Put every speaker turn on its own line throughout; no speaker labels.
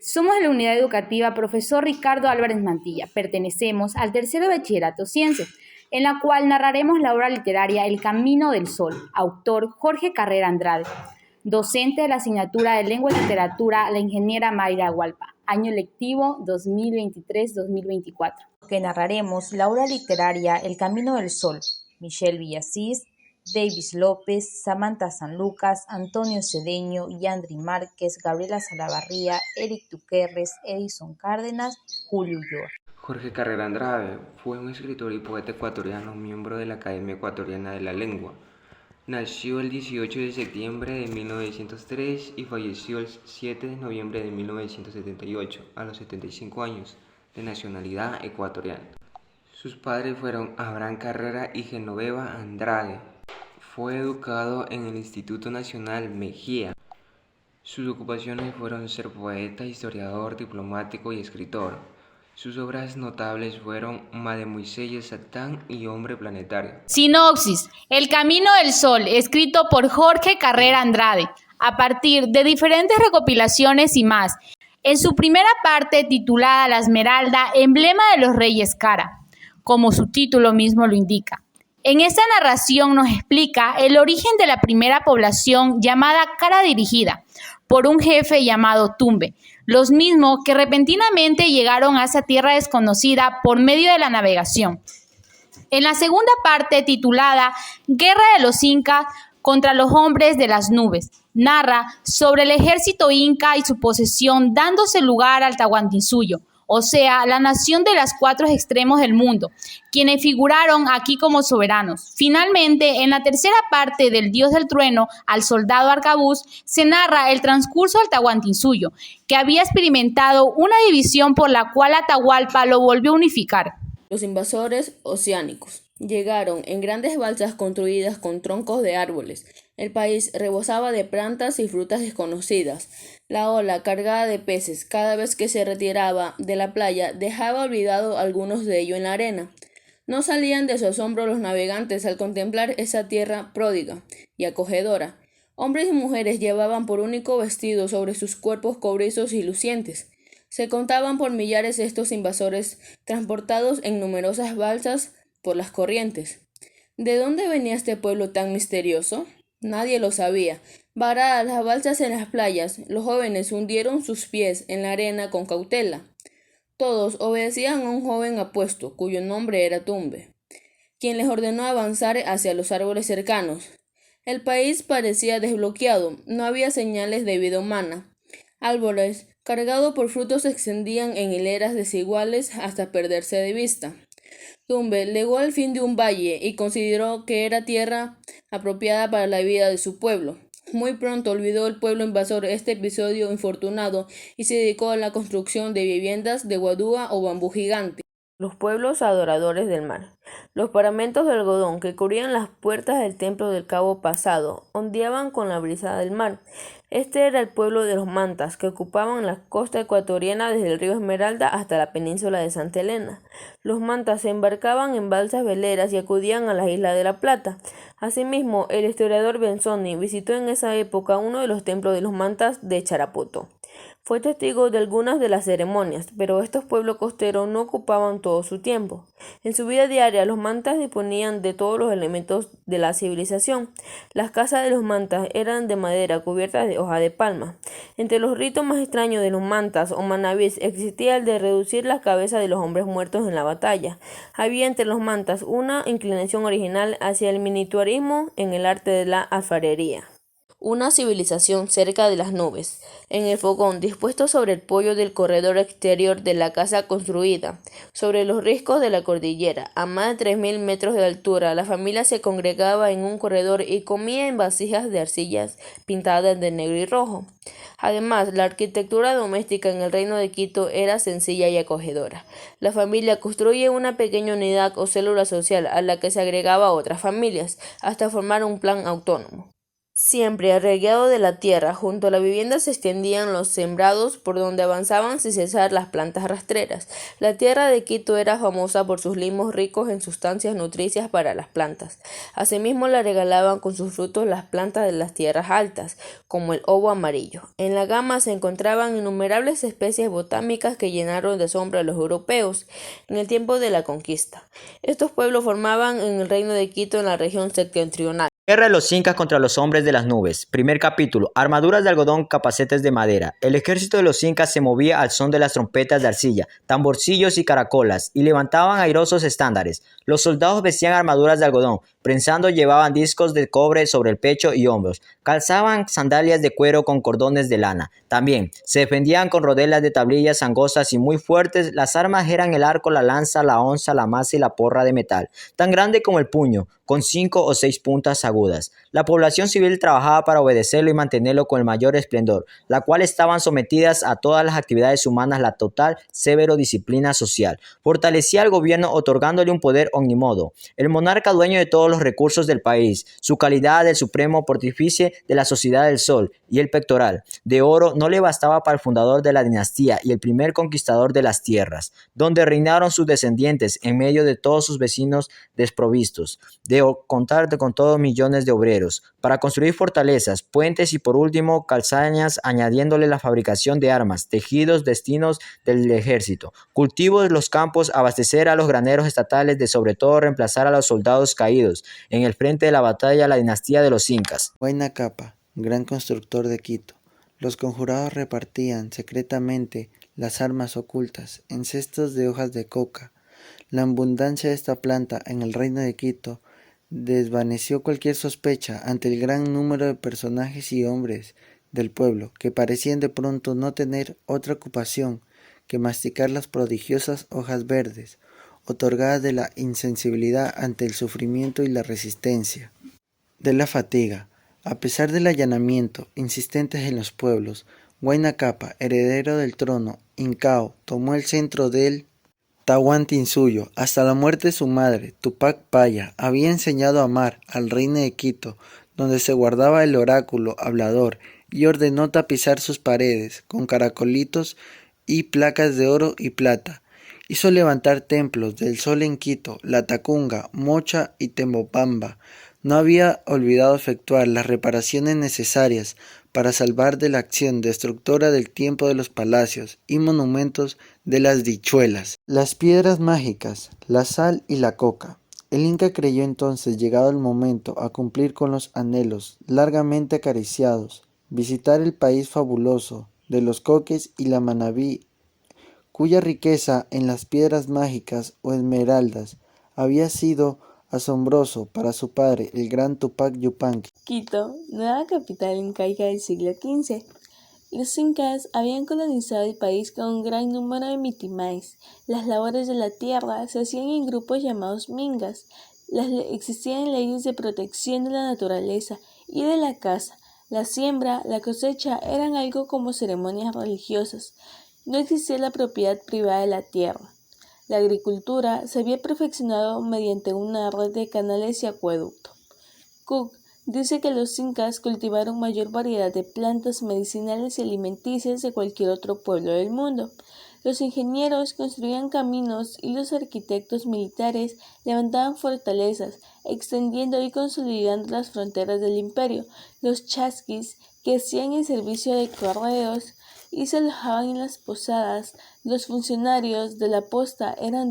Somos de la unidad educativa Profesor Ricardo Álvarez Mantilla. Pertenecemos al tercero de Bachillerato Ciencias, en la cual narraremos la obra literaria El Camino del Sol, autor Jorge Carrera Andrade, docente de la asignatura de Lengua y Literatura, la ingeniera Mayra Hualpa, año lectivo 2023-2024.
Que narraremos la obra literaria El Camino del Sol, Michelle Villasís, Davis López, Samantha Sanlucas, Antonio Cedeño, Yandri Márquez, Gabriela Salavarría, Eric Tuquerres, Edison Cárdenas, Julio Yor.
Jorge Carrera Andrade fue un escritor y poeta ecuatoriano, miembro de la Academia Ecuatoriana de la Lengua. Nació el 18 de septiembre de 1903 y falleció el 7 de noviembre de 1978, a los 75 años, de nacionalidad ecuatoriana. Sus padres fueron Abraham Carrera y Genoveva Andrade. Fue educado en el Instituto Nacional Mejía. Sus ocupaciones fueron ser poeta, historiador, diplomático y escritor. Sus obras notables fueron Mademoiselle Satán y Hombre Planetario.
Sinopsis: El Camino del Sol, escrito por Jorge Carrera Andrade, a partir de diferentes recopilaciones y más. En su primera parte, titulada La Esmeralda, emblema de los Reyes Cara, como su título mismo lo indica. En esta narración nos explica el origen de la primera población llamada Cara Dirigida, por un jefe llamado Tumbe, los mismos que repentinamente llegaron a esa tierra desconocida por medio de la navegación. En la segunda parte, titulada Guerra de los Incas contra los hombres de las nubes, narra sobre el ejército inca y su posesión, dándose lugar al Tahuantinsuyo, o sea, la nación de los cuatro extremos del mundo, quienes figuraron aquí como soberanos. Finalmente, en la tercera parte del Dios del Trueno, al soldado Arcabuz, se narra el transcurso del Tahuantinsuyo, que había experimentado una división por la cual Atahualpa lo volvió a unificar.
Los invasores oceánicos llegaron en grandes balsas construidas con troncos de árboles. El país rebosaba de plantas y frutas desconocidas. La ola, cargada de peces, cada vez que se retiraba de la playa, dejaba olvidado algunos de ellos en la arena. No salían de su asombro los navegantes al contemplar esa tierra pródiga y acogedora. Hombres y mujeres llevaban por único vestido sobre sus cuerpos cobrizos y lucientes. Se contaban por millares estos invasores, transportados en numerosas balsas por las corrientes. ¿De dónde venía este pueblo tan misterioso? Nadie lo sabía. Varadas las balsas en las playas, los jóvenes hundieron sus pies en la arena con cautela. Todos obedecían a un joven apuesto, cuyo nombre era Tumbe, quien les ordenó avanzar hacia los árboles cercanos. El país parecía desbloqueado, no había señales de vida humana. Árboles cargados por frutos se extendían en hileras desiguales hasta perderse de vista. Tumbe llegó al fin de un valle y consideró que era tierra apropiada para la vida de su pueblo. Muy pronto olvidó el pueblo invasor este episodio infortunado y se dedicó a la construcción de viviendas de guadúa o bambú gigante. Los pueblos adoradores del mar. Los paramentos de algodón que cubrían las puertas del templo del Cabo Pasado ondeaban con la brisa del mar. Este era el pueblo de los mantas, que ocupaban la costa ecuatoriana desde el río Esmeralda hasta la península de Santa Elena. Los mantas se embarcaban en balsas veleras y acudían a la isla de la Plata. Asimismo, el historiador Benzoni visitó en esa época uno de los templos de los mantas de Charapoto. Fue testigo de algunas de las ceremonias, pero estos pueblos costeros no ocupaban todo su tiempo. En su vida diaria, los mantas disponían de todos los elementos de la civilización. Las casas de los mantas eran de madera cubiertas de hoja de palma. Entre los ritos más extraños de los mantas o manabís existía el de reducir las cabezas de los hombres muertos en la batalla. Había entre los mantas una inclinación original hacia el miniaturismo en el arte de la alfarería. Una civilización cerca de las nubes. En el fogón dispuesto sobre el poyo del corredor exterior de la casa construida, sobre los riscos de la cordillera, a más de 3000 metros de altura, la familia se congregaba en un corredor y comía en vasijas de arcillas pintadas de negro y rojo. Además, la arquitectura doméstica en el reino de Quito era sencilla y acogedora. La familia construye una pequeña unidad o célula social a la que se agregaba otras familias, hasta formar un plan autónomo. Siempre arraigado de la tierra, junto a la vivienda se extendían los sembrados por donde avanzaban sin cesar las plantas rastreras. La tierra de Quito era famosa por sus limos ricos en sustancias nutricias para las plantas. Asimismo la regalaban con sus frutos las plantas de las tierras altas, como el ovo amarillo. En la gama se encontraban innumerables especies botánicas que llenaron de asombro a los europeos en el tiempo de la conquista. Estos pueblos formaban en el reino de Quito en la región septentrional.
Guerra de los incas contra los hombres de las nubes. Primer capítulo. Armaduras de algodón, capacetes de madera. El ejército de los incas se movía al son de las trompetas de arcilla, tamborcillos y caracolas, y levantaban airosos estándares. Los soldados vestían armaduras de algodón, prensando llevaban discos de cobre sobre el pecho y hombros. Calzaban sandalias de cuero con cordones de lana. También se defendían con rodelas de tablillas angostas y muy fuertes. Las armas eran el arco, la lanza, la onza, la maza y la porra de metal, tan grande como el puño, con 5 o 6 puntas agudas. La población civil trabajaba para obedecerlo y mantenerlo con el mayor esplendor, la cual estaban sometidas a todas las actividades humanas la total, severo disciplina social. Fortalecía al gobierno otorgándole un poder omnímodo. El monarca dueño de todos los recursos del país, su calidad del supremo pontífice de la Sociedad del Sol y el pectoral de oro no le bastaba para el fundador de la dinastía y el primer conquistador de las tierras, donde reinaron sus descendientes en medio de todos sus vecinos desprovistos, de contar con todos millones de obreros, para construir fortalezas, puentes y por último calzañas, añadiéndole la fabricación de armas, tejidos, destinos del ejército, cultivos de los campos, abastecer a los graneros estatales, de sobre todo reemplazar a los soldados caídos en el frente de la batalla la dinastía de los incas.
Huayna Cápac, gran constructor de Quito. Los conjurados repartían secretamente las armas ocultas en cestos de hojas de coca. La abundancia de esta planta en el reino de Quito desvaneció cualquier sospecha ante el gran número de personajes y hombres del pueblo que parecían de pronto no tener otra ocupación que masticar las prodigiosas hojas verdes, otorgadas de la insensibilidad ante el sufrimiento y la resistencia de la fatiga. A pesar del allanamiento insistentes en los pueblos, Huayna Cápac, heredero del trono incao, tomó el centro del Tahuantinsuyo. Hasta la muerte de su madre, Tupac Paya, había enseñado a amar al reino de Quito, donde se guardaba el oráculo hablador, y ordenó tapizar sus paredes con caracolitos y placas de oro y plata. Hizo levantar templos del sol en Quito, Latacunga, Mocha y Tembopamba. No había olvidado efectuar las reparaciones necesarias para salvar de la acción destructora del tiempo de los palacios y monumentos de las dichuelas, las piedras mágicas, la sal y la coca. El Inca creyó entonces llegado el momento a cumplir con los anhelos largamente acariciados, visitar el país fabuloso de los coques y la Manabí, cuya riqueza en las piedras mágicas o esmeraldas había sido asombroso para su padre, el gran Tupac Yupanqui.
Quito, nueva capital incaica del siglo XV. Los incas habían colonizado el país con un gran número de mitimaes. Las labores de la tierra se hacían en grupos llamados mingas. Existían leyes de protección de la naturaleza y de la caza. La siembra, la cosecha eran algo como ceremonias religiosas. No existía la propiedad privada de la tierra. La agricultura se había perfeccionado mediante una red de canales y acueducto. Cook dice que los incas cultivaron mayor variedad de plantas medicinales y alimenticias de cualquier otro pueblo del mundo. Los ingenieros construían caminos y los arquitectos militares levantaban fortalezas, extendiendo y consolidando las fronteras del imperio. Los chasquis, que hacían el servicio de correos y se alojaban en las posadas. Los funcionarios de la posta eran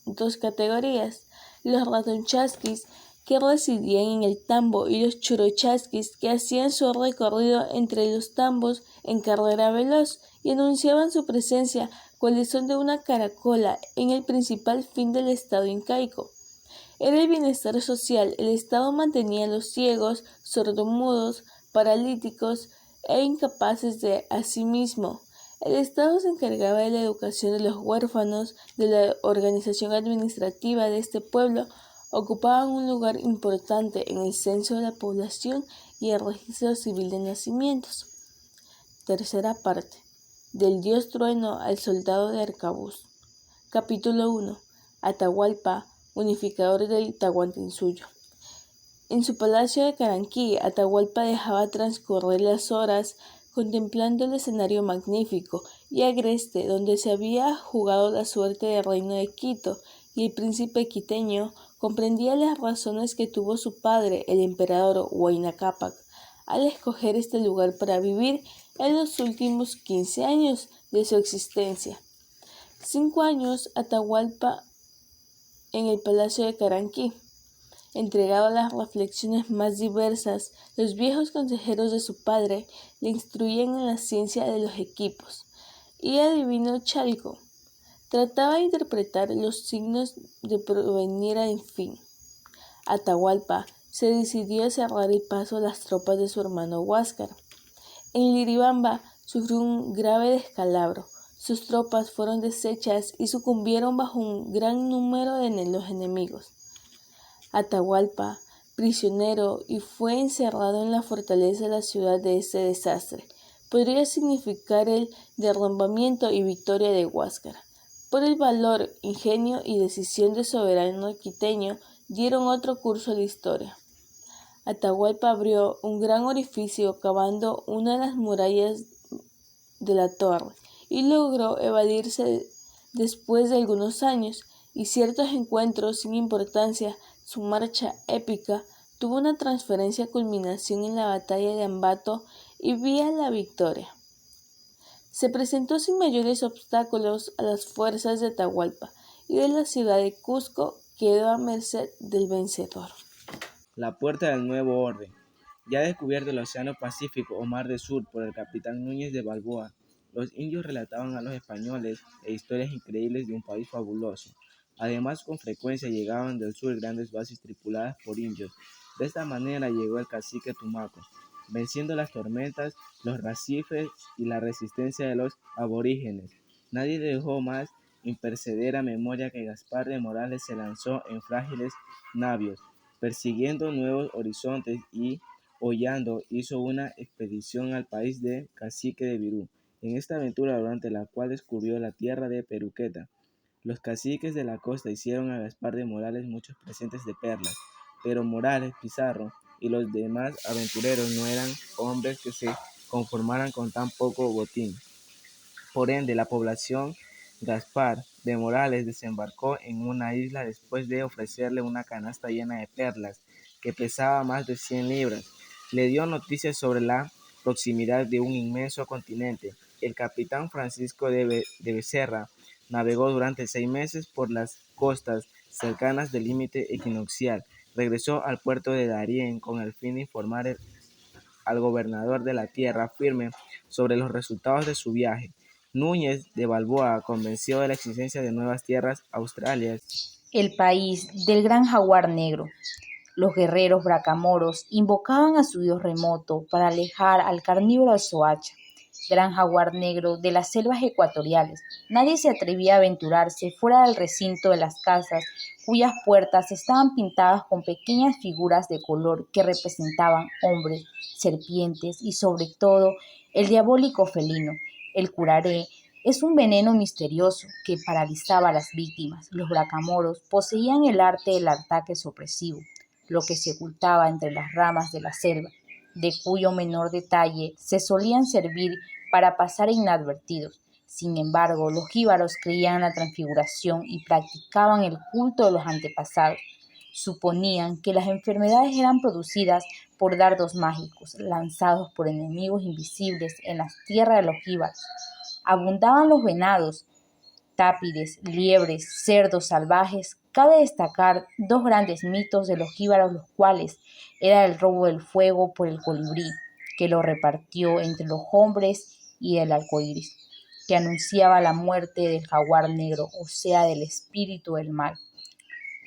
dos categorías: los ratonchasquis, que residían en el tambo, y los churochasquis, que hacían su recorrido entre los tambos en carrera veloz y anunciaban su presencia con el son de una caracola en el principal fin del estado incaico. Era el bienestar social. El estado mantenía a los ciegos, sordomudos, paralíticos e incapaces de asimismo. El Estado se encargaba de la educación de los huérfanos, de la organización administrativa de este pueblo, ocupaban un lugar importante en el censo de la población y el registro civil de nacimientos. Tercera parte. Del dios trueno al soldado de arcabuz. Capítulo 1. Atahualpa, unificador del Tahuantinsuyo. En su palacio de Caranquí, Atahualpa dejaba transcurrir las horas contemplando el escenario magnífico y agreste donde se había jugado la suerte del reino de Quito, y el príncipe quiteño comprendía las razones que tuvo su padre, el emperador Huayna Cápac, al escoger este lugar para vivir en los últimos 15 años de su existencia. 5 años Atahualpa en el palacio de Caranquí. Entregado a las reflexiones más diversas, los viejos consejeros de su padre le instruían en la ciencia de los equipos, y el adivino Chalco trataba de interpretar los signos de provenir al fin. Atahualpa se decidió a cerrar el paso a las tropas de su hermano Huáscar. En Liribamba sufrió un grave descalabro. Sus tropas fueron deshechas y sucumbieron bajo un gran número de los enemigos. Atahualpa, prisionero y fue encerrado en la fortaleza de la ciudad de este desastre, podría significar el derrumbamiento y victoria de Huáscar. Por el valor, ingenio y decisión del soberano quiteño dieron otro curso a la historia. Atahualpa abrió un gran orificio cavando una de las murallas de la torre y logró evadirse después de algunos años y ciertos encuentros sin importancia. Su marcha épica tuvo una transferencia culminación en la batalla de Ambato y vía la victoria. Se presentó sin mayores obstáculos a las fuerzas de Atahualpa y de la ciudad de Cusco quedó a merced del vencedor.
La puerta del nuevo orden. Ya descubierto el Océano Pacífico o Mar del Sur por el capitán Núñez de Balboa, los indios relataban a los españoles historias increíbles de un país fabuloso. Además, con frecuencia llegaban del sur grandes bases tripuladas por indios. De esta manera llegó el cacique Tumaco, venciendo las tormentas, los arrecifes y la resistencia de los aborígenes. Nadie dejó más imperecedera memoria que Gaspar de Morales se lanzó en frágiles navios, persiguiendo nuevos horizontes y Hollando hizo una expedición al país de Cacique de Virú. En esta aventura, durante la cual descubrió la tierra de Peruqueta, los caciques de la costa hicieron a Gaspar de Morales muchos presentes de perlas, pero Morales, Pizarro y los demás aventureros no eran hombres que se conformaran con tan poco botín. Por ende, la población Gaspar de Morales desembarcó en una isla después de ofrecerle una canasta llena de perlas, que pesaba más de 100 libras. Le dio noticias sobre la proximidad de un inmenso continente. El capitán Francisco de Becerra navegó durante 6 meses por las costas cercanas del límite equinoccial. Regresó al puerto de Darién con el fin de informar al gobernador de la tierra firme sobre los resultados de su viaje. Núñez de Balboa convenció de la existencia de nuevas tierras australias.
El país del gran jaguar negro. Los guerreros bracamoros invocaban a su dios remoto para alejar al carnívoro Soacha, gran jaguar negro de las selvas ecuatoriales. Nadie se atrevía a aventurarse fuera del recinto de las casas, cuyas puertas estaban pintadas con pequeñas figuras de color que representaban hombres, serpientes y sobre todo el diabólico felino. El curaré es un veneno misterioso que paralizaba a las víctimas. Los bracamoros poseían el arte del ataque sorpresivo, lo que se ocultaba entre las ramas de la selva, de cuyo menor detalle se solían servir para pasar inadvertidos. Sin embargo, los jíbaros creían en la transfiguración y practicaban el culto de los antepasados. Suponían que las enfermedades eran producidas por dardos mágicos lanzados por enemigos invisibles en las tierras de los jíbaros. Abundaban los venados, tápides, liebres, cerdos salvajes. Cabe destacar 2 grandes mitos de los jíbaros, los cuales era el robo del fuego por el colibrí, que lo repartió entre los hombres, y el arcoíris, que anunciaba la muerte del jaguar negro, o sea, del espíritu del mal.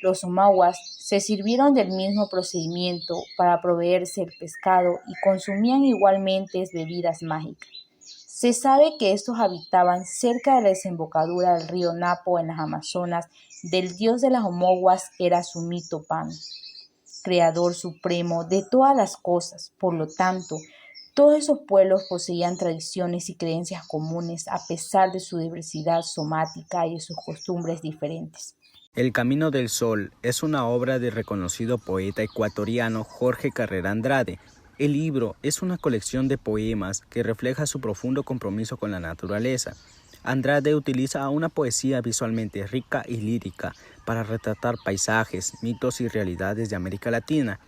Los omaguas se sirvieron del mismo procedimiento para proveerse el pescado y consumían igualmente bebidas mágicas. Se sabe que estos habitaban cerca de la desembocadura del río Napo en las Amazonas. Del dios de las omaguas era su mito Pan, creador supremo de todas las cosas. Por lo tanto, todos esos pueblos poseían tradiciones y creencias comunes a pesar de su diversidad somática y de sus costumbres diferentes.
El Camino del Sol es una obra del reconocido poeta ecuatoriano Jorge Carrera Andrade. El libro es una colección de poemas que refleja su profundo compromiso con la naturaleza. Andrade utiliza una poesía visualmente rica y lírica para retratar paisajes, mitos y realidades de América Latina.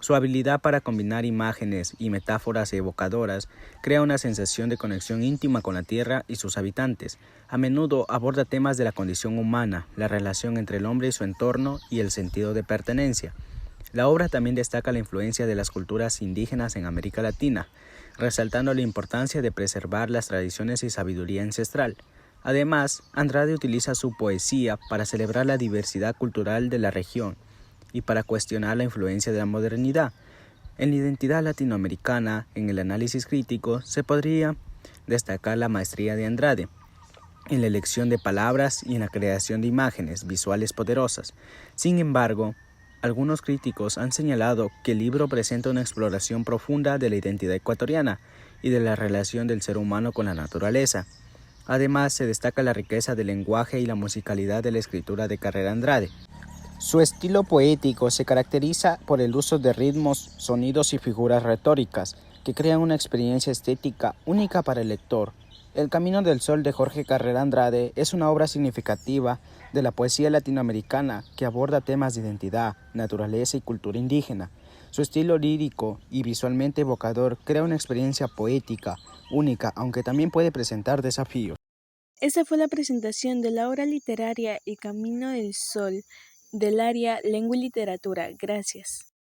Su habilidad para combinar imágenes y metáforas evocadoras crea una sensación de conexión íntima con la tierra y sus habitantes. A menudo aborda temas de la condición humana, la relación entre el hombre y su entorno y el sentido de pertenencia. La obra también destaca la influencia de las culturas indígenas en América Latina, resaltando la importancia de preservar las tradiciones y sabiduría ancestral. Además, Andrade utiliza su poesía para celebrar la diversidad cultural de la región y para cuestionar la influencia de la modernidad. En la identidad latinoamericana, en el análisis crítico, se podría destacar la maestría de Andrade en la elección de palabras y en la creación de imágenes visuales poderosas. Sin embargo, algunos críticos han señalado que el libro presenta una exploración profunda de la identidad ecuatoriana y de la relación del ser humano con la naturaleza. Además, se destaca la riqueza del lenguaje y la musicalidad de la escritura de Carrera Andrade. Su estilo poético se caracteriza por el uso de ritmos, sonidos y figuras retóricas que crean una experiencia estética única para el lector. El Camino del Sol de Jorge Carrera Andrade es una obra significativa de la poesía latinoamericana que aborda temas de identidad, naturaleza y cultura indígena. Su estilo lírico y visualmente evocador crea una experiencia poética única, aunque también puede presentar desafíos.
Esta fue la presentación de la obra literaria El Camino del Sol del área Lengua y Literatura. Gracias.